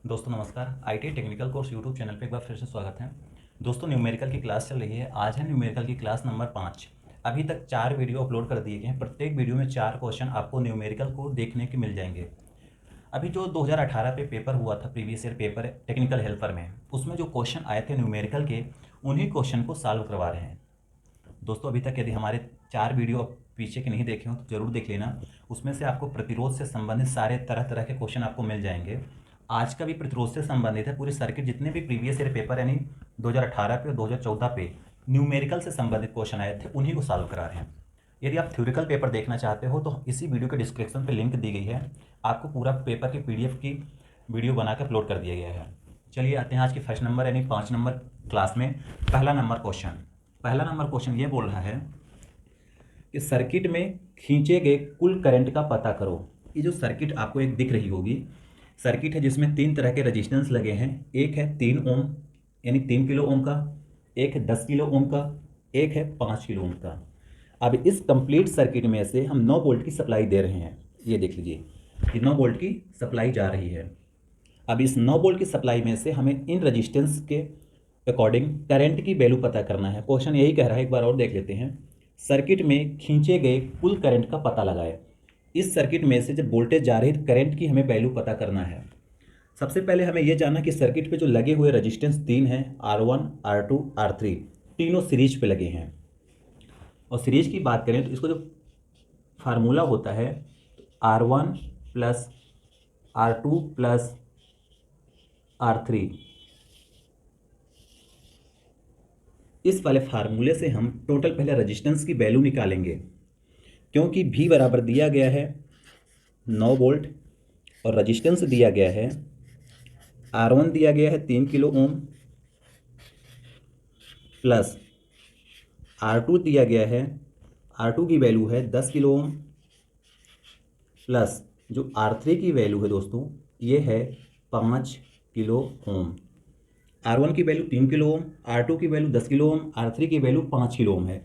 दोस्तों नमस्कार। IT technical course YouTube channel पे एक बार फिर से स्वागत है। दोस्तों न्यूमेरिकल की क्लास चल रही है। आज है न्यूमेरिकल की क्लास नंबर 5। अभी तक 4 वीडियो अपलोड कर दिए गए हैं। प्रत्येक वीडियो में 4 क्वेश्चन आपको न्यूमेरिकल को देखने के मिल जाएंगे। अभी जो 2018 पे पेपर हुआ था, previous year paper technical helper में, उसमें जो क्वेश्चन आए थे न्यूमेरिकल के, उन्हीं क्वेश्चन को सॉल्व करवा रहे हैं। दोस्तों अभी तक यदि हमारे 4 वीडियो पीछे के नहीं देखे हो तो ज़रूर देख लेना। उसमें से आपको प्रतिरोध से संबंधित सारे तरह तरह के क्वेश्चन आपको मिल जाएंगे। आज का भी प्रतिरोध से संबंधित है। पूरे सर्किट जितने भी प्रीवियस ईयर पेपर यानी 2018 पे और 2014 पे न्यूमेरिकल से संबंधित क्वेश्चन आए थे, उन्हीं को सॉल्व करा रहे हैं। यदि आप थ्योरिकल पेपर देखना चाहते हो तो इसी वीडियो के डिस्क्रिप्शन पे लिंक दी गई है। आपको पूरा पेपर की पीडीएफ की वीडियो बना के अपलोड कर दिया गया है। चलिए आते हैं आज की फर्स्ट नंबर यानी 5 नंबर क्लास में। पहला नंबर क्वेश्चन ये बोल रहा है कि सर्किट में खींचे गए कुल करंट का पता करो। ये जो सर्किट आपको एक दिख रही होगी, सर्किट है जिसमें 3 तरह के रेजिस्टेंस लगे हैं। एक है 3 ओम यानी 3 किलो ओम का, एक है 10 किलो ओम का, एक है 5 किलो ओम का। अब इस कंप्लीट सर्किट में से हम 9 वोल्ट की सप्लाई दे रहे हैं। ये देख लीजिए कि 9 वोल्ट की सप्लाई जा रही है। अब इस 9 वोल्ट की सप्लाई में से हमें इन रजिस्टेंस के अकॉर्डिंग करंट की वैल्यू पता करना है। क्वेश्चन यही कह रहा है, एक बार और देख लेते हैं। सर्किट में खींचे गए कुल करंट का पता लगाए। इस सर्किट में से जब वोल्टेज जा रही है तो करंट की हमें वैल्यू पता करना है। सबसे पहले हमें यह जानना कि सर्किट पे जो लगे हुए रेजिस्टेंस 3 हैं, R1, R2, R3, तीनों सीरीज पे लगे हैं। और सीरीज की बात करें तो इसको जो फार्मूला होता है, R1 plus R2 plus R3, इस वाले फार्मूले से हम टोटल पहले रेजिस्टेंस की वैल्यू निकालेंगे। क्योंकि V बराबर दिया गया है 9 वोल्ट और रेजिस्टेंस दिया गया है, R1 दिया गया है 3 किलो ओम प्लस R2 दिया गया है, R2 की वैल्यू है 10 किलो ओम प्लस जो R3 की वैल्यू है दोस्तों ये है 5 किलो ओम। R1 की वैल्यू 3 किलो ओम, R2 की वैल्यू 10 किलो ओम, R3 की वैल्यू 5 किलो ओम है।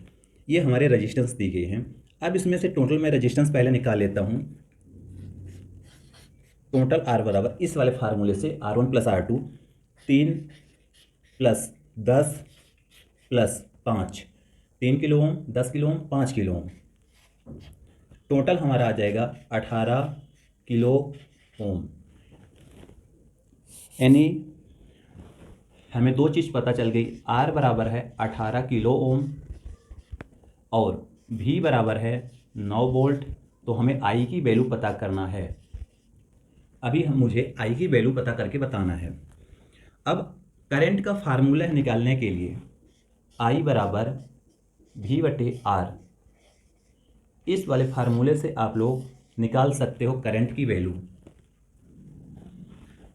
ये हमारे रेजिस्टेंस दी गई हैं। अब इसमें से टोटल मैं रेजिस्टेंस पहले निकाल लेता हूँ। टोटल R बराबर इस वाले फार्मूले से R1 plus R2, 3 plus 10 plus 5, 3 kilo ohm, 10 kilo ohm, 5 kilo ohm, total हमारा आ जाएगा 18 किलो ओम। यानी हमें दो चीज़ पता चल गई। R बराबर है 18 किलो ओम और V बराबर है 9 वोल्ट। तो हमें I की वैल्यू पता करना है। अभी मुझे I की वैल्यू पता करके बताना है। अब करंट का फार्मूला निकालने के लिए I बराबर V/R, इस वाले फार्मूले से आप लोग निकाल सकते हो करंट की वैल्यू।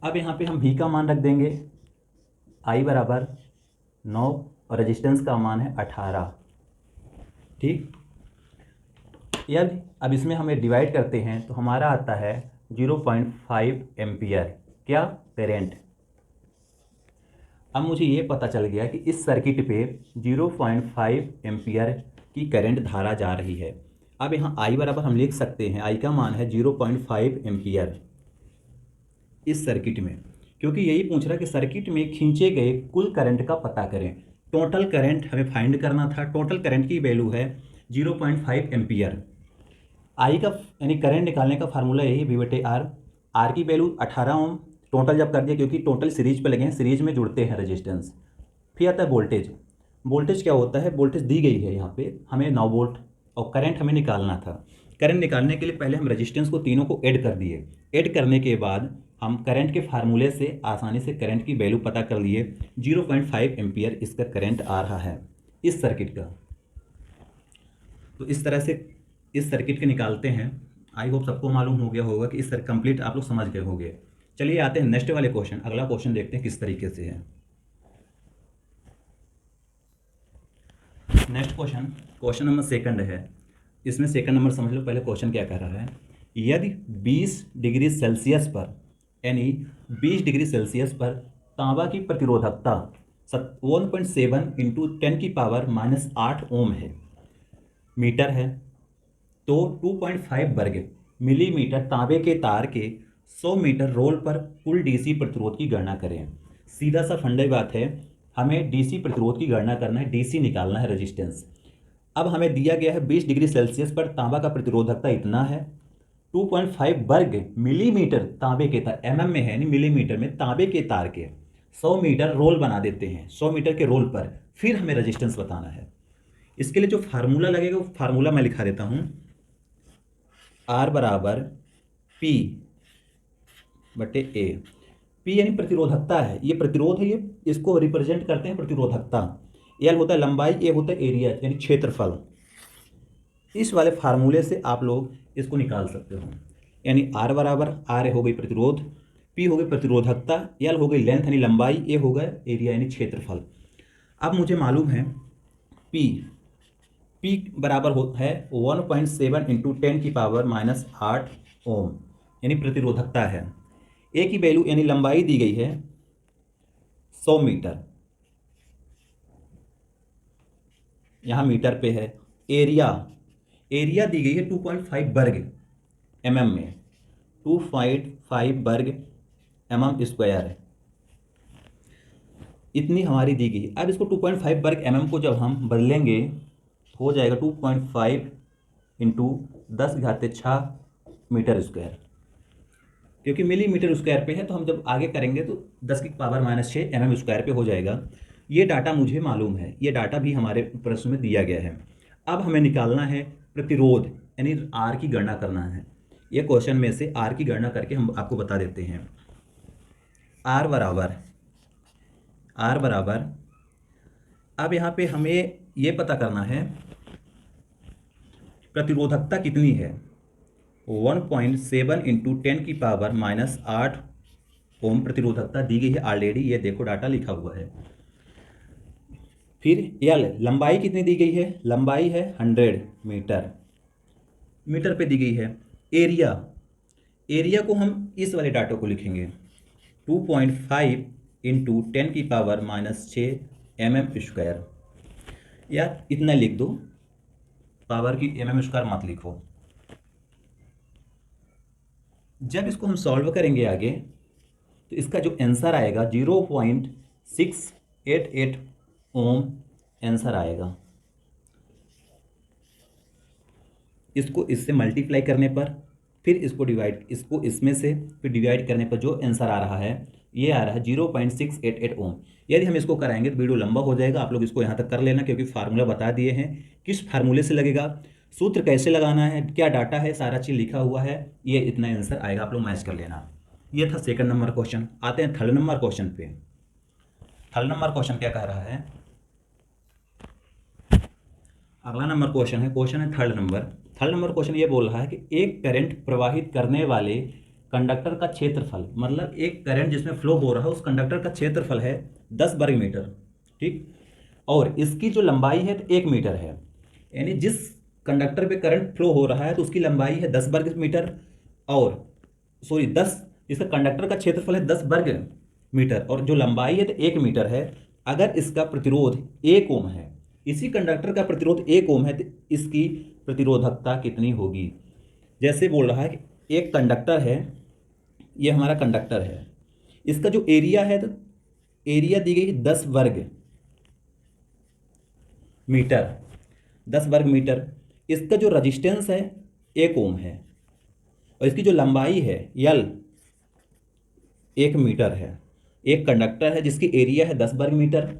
अब यहाँ पे हम V का मान रख देंगे, I बराबर 9 और रेजिस्टेंस का मान है 18। ठीक, यदि अब इसमें हमें डिवाइड करते हैं तो हमारा आता है 0.5 एम्पियर क्या करंट। अब मुझे ये पता चल गया कि इस सर्किट पे 0.5 एम्पियर की करंट धारा जा रही है। अब यहाँ I बराबर हम लिख सकते हैं, I का मान है 0.5 एम्पियर इस सर्किट में, क्योंकि यही पूछ रहा है कि सर्किट में खींचे गए कुल करंट का पता करें। टोटल करंट हमें फाइंड करना था। टोटल करंट की वैल्यू है 0.5 एम्पियर। आई का यानी करंट निकालने का फार्मूला यही V/R। आर की वैल्यू 18 ओम, टोटल जब कर दिया क्योंकि टोटल सीरीज पे लगे हैं, सीरीज में जुड़ते हैं रेजिस्टेंस। फिर आता है वोल्टेज। वोल्टेज क्या होता है, वोल्टेज दी गई है यहाँ पे हमें 9 वोल्ट और करंट हमें निकालना था। करंट निकालने के लिए पहले हम रेजिस्टेंस को तीनों को ऐड कर दिए। ऐड करने के बाद हम करंट के फार्मूले से आसानी से करंट की वैल्यू पता कर लिए। 0.5 एम्पियर इसका करंट आ रहा है इस सर्किट का। तो इस तरह से इस सर्किट के निकालते हैं। आई होप सबको मालूम हो गया होगा कि इस कंप्लीट आप लोग समझ गए होंगे। चलिए आते हैं नेक्स्ट वाले क्वेश्चन। अगला क्वेश्चन देखते हैं किस तरीके से है। Next question, question number second है। इसमें सेकंड नंबर समझ लो, पहले क्वेश्चन क्या कह रहा है। यदि 20 डिग्री सेल्सियस पर यानी 20 डिग्री सेल्सियस पर तांबा की प्रतिरोधकता 1.7 इंटू 10⁻⁻8 ओम है, मीटर है, तो 2.5 वर्ग मिलीमीटर तांबे के तार के 100 मीटर रोल पर कुल डीसी प्रतिरोध की गणना करें। सीधा सा फंडे बात है, हमें डीसी प्रतिरोध की गणना करना है, डीसी निकालना है, रेजिस्टेंस। अब हमें दिया गया है 20 डिग्री सेल्सियस पर तांबा का प्रतिरोधकता इतना है, 2.5 वर्ग मिलीमीटर तांबे के तार, एमएम में है नहीं मिलीमीटर में, तांबे के तार के 100 मीटर रोल बना देते हैं, 100 मीटर के रोल पर। फिर हमें रेजिस्टेंस बताना है। इसके लिए जो फार्मूला लगेगा वो फार्मूला मैं लिखा देता हूं, आर बराबर पी बटे ए। पी यानी प्रतिरोधकता है, ये प्रतिरोध है, ये इसको रिप्रेजेंट करते हैं प्रतिरोधकता। एल होता है लंबाई, ए होता है एरिया यानी क्षेत्रफल। इस वाले फार्मूले से आप लोग इसको निकाल सकते हो। यानी आर बराबर, आर हो गई प्रतिरोध, पी हो गई प्रतिरोधकता, एल हो गई लेंथ यानी लंबाई, ए हो गया एरिया यानी क्षेत्रफल। अब मुझे मालूम है पी, पी बराबर है 1.7 इंटू 10⁻⁻8 ओम यानी प्रतिरोधकता है। ए की वैल्यू यानी लंबाई दी गई है 100 मीटर, यहाँ मीटर पे है। एरिया, एरिया दी गई है 2.5 वर्ग एमएम में, 2.5 वर्ग एमएम स्क्वायर है, इतनी हमारी दी गई। अब इसको 2.5 वर्ग एमएम को जब हम बदलेंगे हो जाएगा 2.5 इंटू 10⁻6 मीटर स्क्वायर, क्योंकि मिलीमीटर स्क्वायर पे है तो हम जब आगे करेंगे तो 10⁻⁻6 एमएम स्क्वायर पे हो जाएगा। ये डाटा मुझे मालूम है, ये डाटा भी हमारे प्रश्न में दिया गया है। अब हमें निकालना है प्रतिरोध यानी आर की गणना करना है। ये क्वेश्चन में से आर की गणना करके हम आपको बता देते हैं। आर बराबर, आर बराबर, अब यहाँ पे हमें ये पता करना है प्रतिरोधकता कितनी है। 1.7 इंटू 10⁻⁻8 ओम प्रतिरोधकता दी गई है ऑलरेडी, ये देखो डाटा लिखा हुआ है। फिर एल लंबाई कितनी दी गई है, लंबाई है 100 मीटर, मीटर पे दी गई है। एरिया, एरिया को हम इस वाले डाटा को लिखेंगे 2.5 इंटू 10⁻⁻6 एमएम स्क्वायर, या इतना लिख दो, पावर की एमएम स्क्वायर मत लिखो। जब इसको हम सॉल्व करेंगे आगे तो इसका जो आंसर आएगा 0.688 ओम आंसर आएगा। इसको इससे मल्टीप्लाई करने पर, फिर इसको डिवाइड, इसको इसमें से फिर डिवाइड करने पर जो आंसर आ रहा है ये आ रहा है 0.688 ओम। यदि हम इसको कराएंगे तो वीडियो लंबा हो जाएगा, आप लोग इसको यहाँ तक कर लेना, क्योंकि फार्मूला बता दिए हैं किस फार्मूले से लगेगा, सूत्र कैसे लगाना है, क्या डाटा है, सारा चीज़ लिखा हुआ है। ये इतना आंसर आएगा, आप लोग मैच कर लेना। ये था सेकंड नंबर क्वेश्चन। आते हैं थर्ड नंबर क्वेश्चन पे। थर्ड नंबर क्वेश्चन क्या कह रहा है, अगला नंबर क्वेश्चन है third number. Third number question ये बोल रहा है कि एक करंट प्रवाहित करने वाले कंडक्टर का क्षेत्रफल, मतलब एक करंट जिसमें फ्लो हो रहा है उस कंडक्टर का क्षेत्रफल है 10 वर्ग मीटर, ठीक, और इसकी जो लंबाई है तो 1 मीटर है। यानी जिस कंडक्टर पे करंट फ्लो हो रहा है तो उसकी लंबाई है 10 वर्ग मीटर, और सॉरी 10, इसका कंडक्टर का क्षेत्रफल है 10 वर्ग मीटर और जो लंबाई है तो 1 मीटर है। अगर इसका प्रतिरोध 1 ओम है, इसी कंडक्टर का प्रतिरोध 1 ओम है, तो इसकी प्रतिरोधकता कितनी होगी। जैसे बोल रहा है कि एक कंडक्टर है, ये हमारा कंडक्टर है, इसका जो एरिया है तो एरिया दी गई है 10 वर्ग मीटर, 10 वर्ग मीटर। इसका जो रजिस्टेंस है 1 ओम है और इसकी जो लंबाई है यल 1 मीटर है। एक कंडक्टर है जिसकी एरिया है 10 वर्ग मीटर,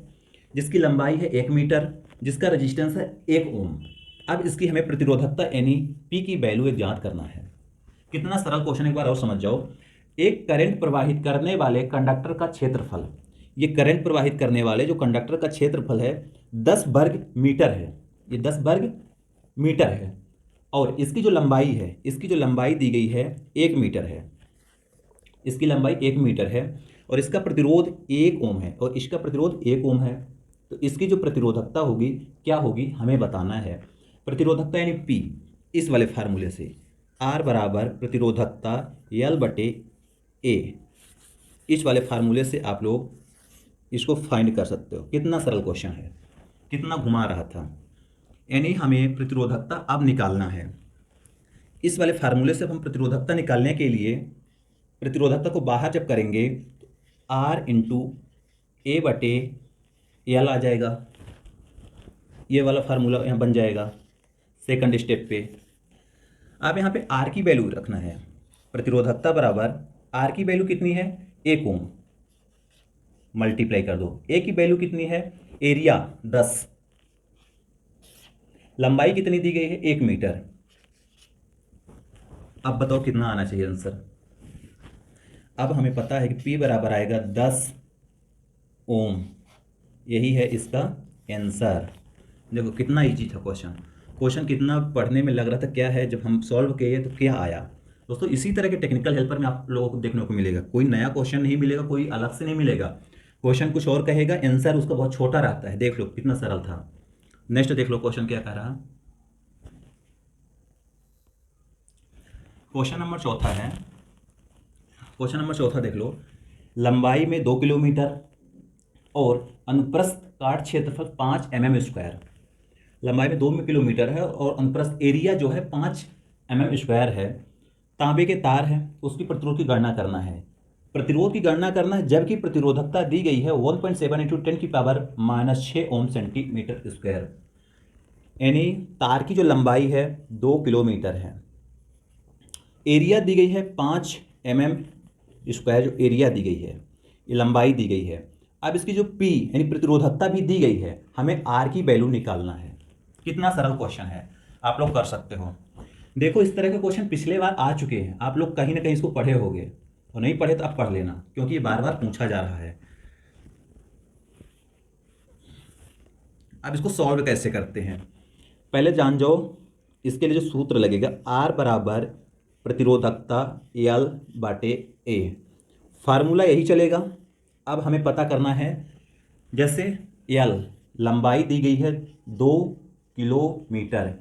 जिसकी लंबाई है 1 मीटर, जिसका रजिस्टेंस है 1 ओम। अब इसकी हमें प्रतिरोधकता यानी पी की वैल्यू ज्ञात करना है। कितना सरल क्वेश्चन, एक बार और समझ जाओ। एक करंट प्रवाहित करने वाले कंडक्टर का क्षेत्रफल, ये करंट प्रवाहित करने वाले जो कंडक्टर का क्षेत्रफल है 10 वर्ग मीटर है, ये 10 वर्ग मीटर है, और इसकी जो लंबाई है, इसकी जो लंबाई दी गई है 1 मीटर है, इसकी लंबाई 1 मीटर है, और इसका प्रतिरोध 1 ओम है और इसका प्रतिरोध 1 ओम है। तो इसकी जो प्रतिरोधकता होगी क्या होगी हमें बताना है। प्रतिरोधकता यानी पी, इस वाले फार्मूले से आर बराबर प्रतिरोधकता यल बटे ए, इस वाले फार्मूले से आप लोग इसको फाइंड कर सकते हो। कितना सरल क्वेश्चन है, कितना घुमा रहा था। यानी हमें प्रतिरोधकता अब निकालना है। इस वाले फार्मूले से हम प्रतिरोधकता निकालने के लिए प्रतिरोधकता को बाहर जब करेंगे तो R इंटू ए बटे एल आ जाएगा। ये वाला फार्मूला यहाँ बन जाएगा सेकंड स्टेप पे। अब यहाँ पे R की वैल्यू रखना है। प्रतिरोधकता बराबर R की वैल्यू कितनी है, 1 ओम, मल्टीप्लाई कर दो। ए की वैल्यू कितनी है, एरिया 10, लंबाई कितनी दी गई है, 1 मीटर। अब बताओ कितना आना चाहिए आंसर। अब हमें पता है कि P बराबर आएगा 10 ओम। यही है इसका आंसर। देखो कितना इजी था क्वेश्चन कितना पढ़ने में लग रहा था, क्या है जब हम सॉल्व किए तो क्या आया। दोस्तों इसी तरह के टेक्निकल हेल्पर में आप लोगों को देखने को मिलेगा, कोई नया क्वेश्चन नहीं मिलेगा, कोई अलग से नहीं मिलेगा। क्वेश्चन कुछ और कहेगा, आंसर उसका बहुत छोटा रहता है। देख लो कितना सरल था। नेक्स्ट देख लो क्वेश्चन क्या कह रहा। क्वेश्चन नंबर चौथा है। क्वेश्चन नंबर चौथा देख लो। लंबाई में 2 किलोमीटर और अनुप्रस्थ काट क्षेत्रफल 5 mm²। लंबाई में 2 किलोमीटर है और अनुप्रस्थ एरिया जो है 5 mm² है। तांबे के तार है, उसकी प्रतिरोध की गणना करना है। प्रतिरोध की गणना करना है जबकि प्रतिरोधकता दी गई है 1.7 इंटू 10⁻⁻6 ओम सेंटीमीटर स्क्वायर। यानी तार की जो लंबाई है 2 किलोमीटर है, एरिया दी गई है 5 mm², जो एरिया दी गई है, ये लंबाई दी गई है। अब इसकी जो P यानी प्रतिरोधकता भी दी गई है, हमें R की वैल्यू निकालना है। कितना सरल क्वेश्चन है, आप लोग कर सकते हो। देखो इस तरह के क्वेश्चन पिछले बार आ चुके हैं, आप लोग कहीं ना कहीं इसको पढ़े होंगे, और नहीं पढ़े तो आप पढ़ लेना क्योंकि ये बार बार पूछा जा रहा है। अब इसको सॉल्व कैसे करते हैं, पहले जान जाओ। इसके लिए जो सूत्र लगेगा, R बराबर प्रतिरोधकता L बाटे A, फार्मूला यही चलेगा। अब हमें पता करना है, जैसे L लंबाई दी गई है 2 किलोमीटर,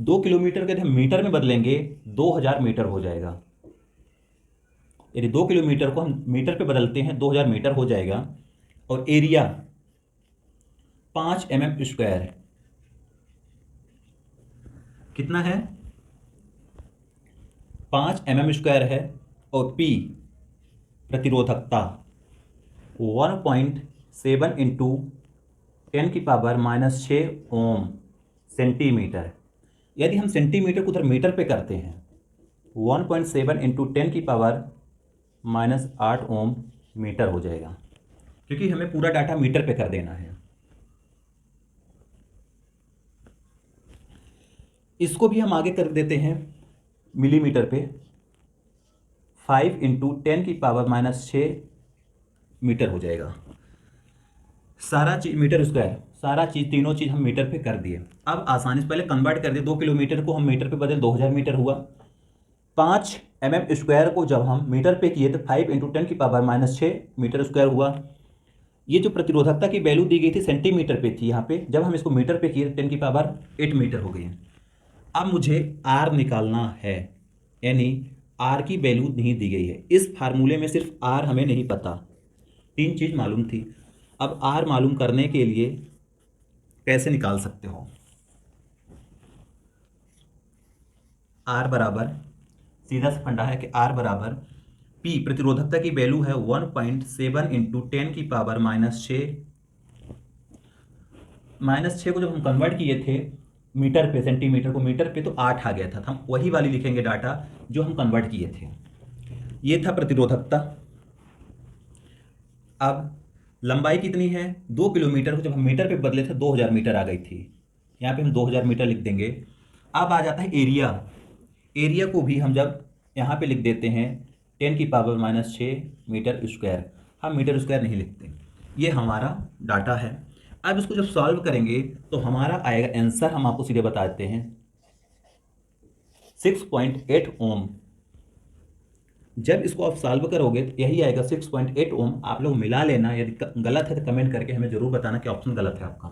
2 किलोमीटर के हम मीटर में बदलेंगे 2000 मीटर हो जाएगा। यदि 2 किलोमीटर को हम मीटर पे बदलते हैं 2000 मीटर हो जाएगा। और एरिया 5 mm² है, कितना है, 5 mm² है। और P प्रतिरोधकता 1.7 इंटू 10⁻⁻6 ओम सेंटीमीटर। यदि हम सेंटीमीटर को उधर मीटर पे करते हैं 1.7 इंटू 10⁻⁻8 ओम मीटर हो जाएगा, क्योंकि हमें पूरा डाटा मीटर पे कर देना है। इसको भी हम आगे कर देते हैं मिलीमीटर पे, 5 इंटू 10⁻⁻6 मीटर हो जाएगा। सारा चीज मीटर स्क्वायर, सारा चीज तीनों चीज हम मीटर पे कर दिए। अब आसानी से पहले कन्वर्ट कर दिए, 2 किलोमीटर को हम मीटर पे बदले 2000 मीटर हुआ। 5 mm² को जब हम मीटर पे किए तो 5 इंटू 10⁻⁻6 मीटर स्क्वायर हुआ। ये जो प्रतिरोधकता की वैल्यू दी गई थी सेंटीमीटर पे थी, यहाँ पे जब हम इसको मीटर पे किए 10⁸ मीटर हो गई। अब मुझे R निकालना है, यानी R की वैल्यू नहीं दी गई है। इस फार्मूले में सिर्फ R हमें नहीं पता, 3 चीज़ मालूम थी। अब R मालूम करने के लिए कैसे निकाल सकते हो, R बराबर, सीधा सा फंडा है कि R बराबर P प्रतिरोधकता की वैल्यू है 1.7 इंटू 10⁻⁻6 को जब हम कन्वर्ट किए थे मीटर पे, सेंटीमीटर को मीटर पे, तो 8 आ गया था। हम वही वाली लिखेंगे डाटा जो हम कन्वर्ट किए थे। ये था प्रतिरोधकता। अब लंबाई कितनी है, 2 किलोमीटर को जब हम मीटर पे बदले थे 2000 मीटर आ गई थी, यहाँ पे हम 2000 मीटर लिख देंगे। अब आ जाता है एरिया। एरिया को भी हम जब यहाँ पे लिख देते हैं 10⁻⁻6 मीटर स्क्वायर, हम मीटर स्क्वायर नहीं लिखते, ये हमारा डाटा है। अब इसको जब सॉल्व करेंगे तो हमारा आएगा आंसर, हम आपको सीधे बता देते हैं 6.8 ओम। जब इसको आप सॉल्व करोगे तो यही आएगा 6.8 ओम। आप लोग मिला लेना, यदि गलत है तो कमेंट करके हमें जरूर बताना कि ऑप्शन गलत है आपका।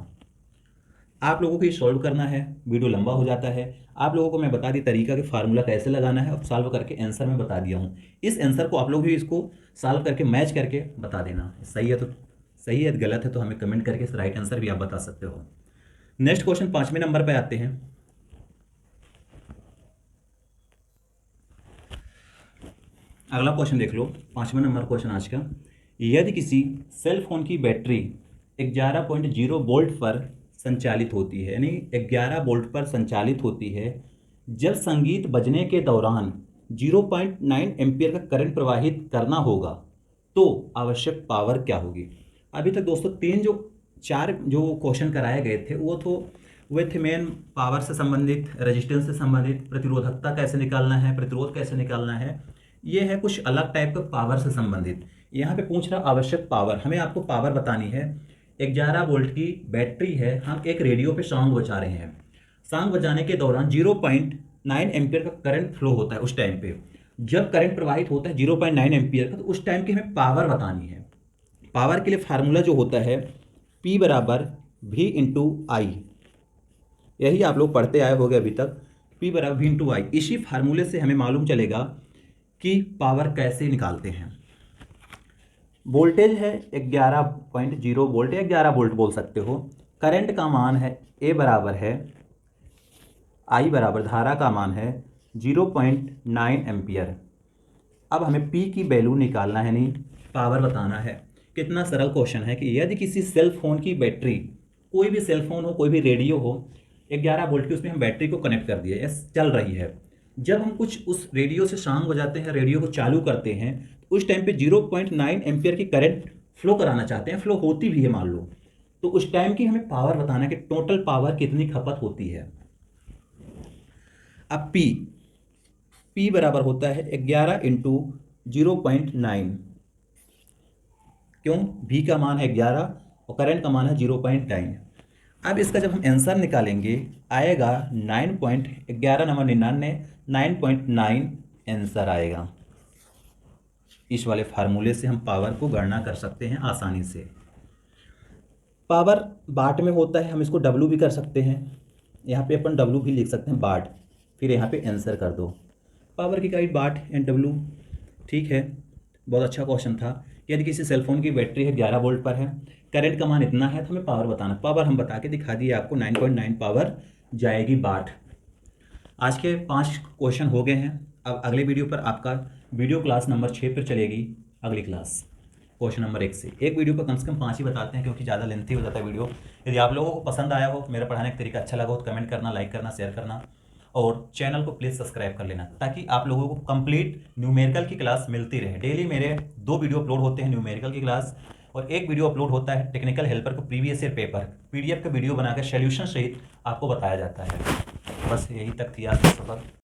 आप लोगों को ये सॉल्व करना है, वीडियो लंबा हो जाता है। आप लोगों को मैं बता दी तरीका कि फार्मूला कैसे लगाना है, अब सॉल्व करके आंसर में बता दिया हूँ। इस आंसर को आप लोग भी इसको सॉल्व करके मैच करके बता देना, सही है तो सही है, गलत है तो हमें कमेंट करके इस राइट आंसर भी आप बता सकते हो। नेक्स्ट क्वेश्चन 5वें नंबर पर आते हैं। अगला क्वेश्चन देख लो, 5वां नंबर क्वेश्चन आज का। यदि किसी सेल फोन की बैटरी 11.0 वोल्ट पर संचालित होती है, यानी 11 वोल्ट पर संचालित होती है, जब संगीत बजने के दौरान 0.9 एम्पियर का करंट प्रवाहित करना होगा, तो आवश्यक पावर क्या होगी। अभी तक दोस्तों चार जो क्वेश्चन कराए गए थे वे थे मेन पावर से संबंधित, रेजिस्टेंस से संबंधित, प्रतिरोधकता कैसे निकालना है, प्रतिरोध कैसे निकालना है। ये है कुछ अलग टाइप का पावर से संबंधित। यहाँ पे पूछ रहा आवश्यक पावर, हमें आपको पावर बतानी है। 11 वोल्ट की बैटरी है, हम एक रेडियो पे सॉन्ग बजा रहे हैं। सॉन्ग बजाने के दौरान 0.9 एम्पियर का करंट फ्लो होता है। उस टाइम पे जब करंट प्रवाहित होता है 0.9 एम्पियर का, तो उस टाइम की हमें पावर बतानी है। पावर के लिए फार्मूला जो होता है P बराबर V इंटू आई, यही आप लोग पढ़ते आए होंगे अभी तक। P बराबर V इंटू आई, इसी फार्मूले से हमें मालूम चलेगा कि पावर कैसे निकालते हैं। वोल्टेज है 11.0 वोल्ट या 11 वोल्ट बोल सकते हो। करंट का मान है A बराबर है I बराबर धारा का मान है 0.9 एम्पियर। अब हमें P की वैल्यू निकालना है, नहीं पावर बताना है। कितना सरल क्वेश्चन है कि यदि किसी सेल फोन की बैटरी, कोई भी सेल फोन हो, कोई भी रेडियो हो, 11 वोल्ट की उसमें हम बैटरी को कनेक्ट कर दिए, चल रही है। जब हम कुछ उस रेडियो से सॉन्ग बजाते हैं, रेडियो को चालू करते हैं, तो उस टाइम पे 0.9 एम्पियर की करंट फ्लो कराना चाहते हैं, फ्लो होती भी है मान लो, तो उस टाइम की हमें पावर बताना है कि टोटल पावर कितनी खपत होती है। अब P बराबर होता है 11 इंटू 0.9, क्यों, V का मान है 11 और करंट का मान है 0.9। अब इसका जब हम आंसर निकालेंगे आएगा 9.11 नंबर 99, 9.9 आंसर आएगा। इस वाले फार्मूले से हम पावर को गणना कर सकते हैं आसानी से। पावर वाट में होता है, हम इसको W भी कर सकते हैं, यहाँ पे अपन W भी लिख सकते हैं वाट, फिर यहाँ पे आंसर कर दो। पावर की इकाई वाट एंड W, ठीक है, बहुत अच्छा क्वेश्चन था। यदि किसी सेलफोन की बैटरी है 11 वोल्ट पर है, करंट का मान इतना है, तो हमें पावर बताना। पावर हम बता के दिखा दिए आपको, 9.9 पावर जाएगी वाट। आज के 5 क्वेश्चन हो गए हैं। अब अगले वीडियो पर आपका वीडियो क्लास नंबर 6 पर चलेगी अगली क्लास, क्वेश्चन नंबर 1 से। एक वीडियो पर कम से कम 5 ही बताते हैं, क्योंकि ज़्यादा लेंथी हो जाता है वीडियो। यदि आप लोगों को पसंद आया हो, मेरा पढ़ाने का तरीका अच्छा लगा हो, तो कमेंट करना, लाइक करना, शेयर करना, और चैनल को प्लीज़ सब्सक्राइब कर लेना, ताकि आप लोगों को कंप्लीट न्यूमेरिकल की क्लास मिलती रहे। डेली मेरे 2 वीडियो अपलोड होते हैं न्यूमेरिकल की क्लास, और एक वीडियो अपलोड होता है टेक्निकल हेल्पर को प्रीवियस ईयर पेपर PDF का वीडियो बनाकर सोल्यूशन सहित आपको बताया जाता है। बस यही तक थी आज का सफर।